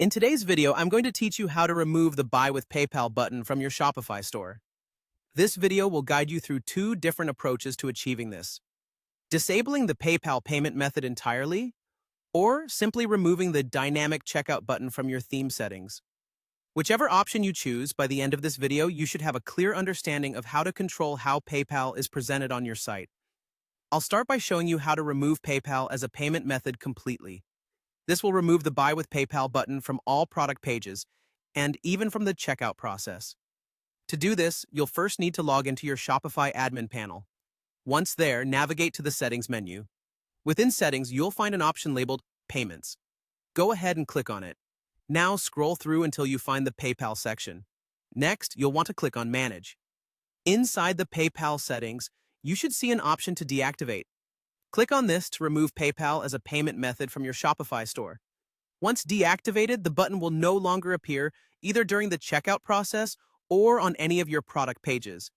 In today's video, I'm going to teach you how to remove the Buy with PayPal button from your Shopify store. This video will guide you through two different approaches to achieving this: disabling the PayPal payment method entirely, or simply removing the dynamic checkout button from your theme settings. Whichever option you choose, by the end of this video, you should have a clear understanding of how to control how PayPal is presented on your site. I'll start by showing you how to remove PayPal as a payment method completely. This will remove the Buy with PayPal button from all product pages, and even from the checkout process. To do this, you'll first need to log into your Shopify admin panel. Once there, navigate to the Settings menu. Within Settings, you'll find an option labeled Payments. Go ahead and click on it. Now scroll through until you find the PayPal section. Next, you'll want to click on Manage. Inside the PayPal settings, you should see an option to deactivate. Click on this to remove PayPal as a payment method from your Shopify store. Once deactivated, the button will no longer appear either during the checkout process or on any of your product pages.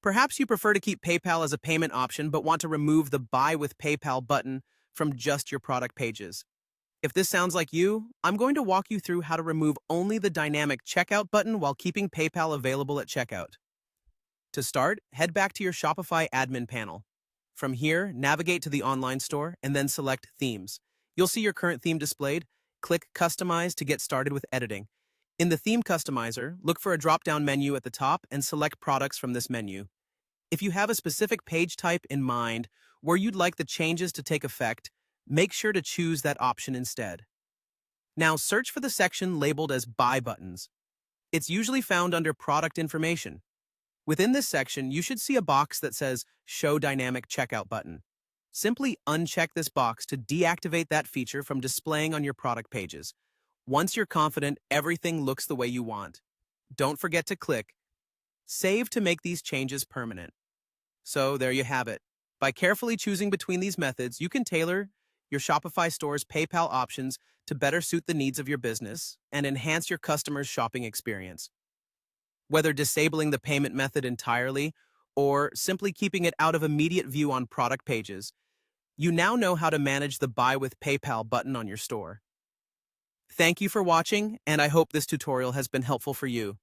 Perhaps you prefer to keep PayPal as a payment option but want to remove the Buy with PayPal button from just your product pages. If this sounds like you, I'm going to walk you through how to remove only the dynamic checkout button while keeping PayPal available at checkout. To start, head back to your Shopify admin panel. From here, navigate to the online store and then select Themes. You'll see your current theme displayed. Click Customize to get started with editing. In the Theme Customizer, look for a drop-down menu at the top and select Products from this menu. If you have a specific page type in mind where you'd like the changes to take effect, make sure to choose that option instead. Now search for the section labeled as Buy Buttons. It's usually found under Product Information. Within this section, you should see a box that says Show Dynamic Checkout Button. Simply uncheck this box to deactivate that feature from displaying on your product pages. Once you're confident everything looks the way you want, don't forget to click Save to make these changes permanent. So there you have it. By carefully choosing between these methods, you can tailor your Shopify store's PayPal options to better suit the needs of your business and enhance your customers' shopping experience. Whether disabling the payment method entirely or simply keeping it out of immediate view on product pages, you now know how to manage the Buy with PayPal button on your store. Thank you for watching, and I hope this tutorial has been helpful for you.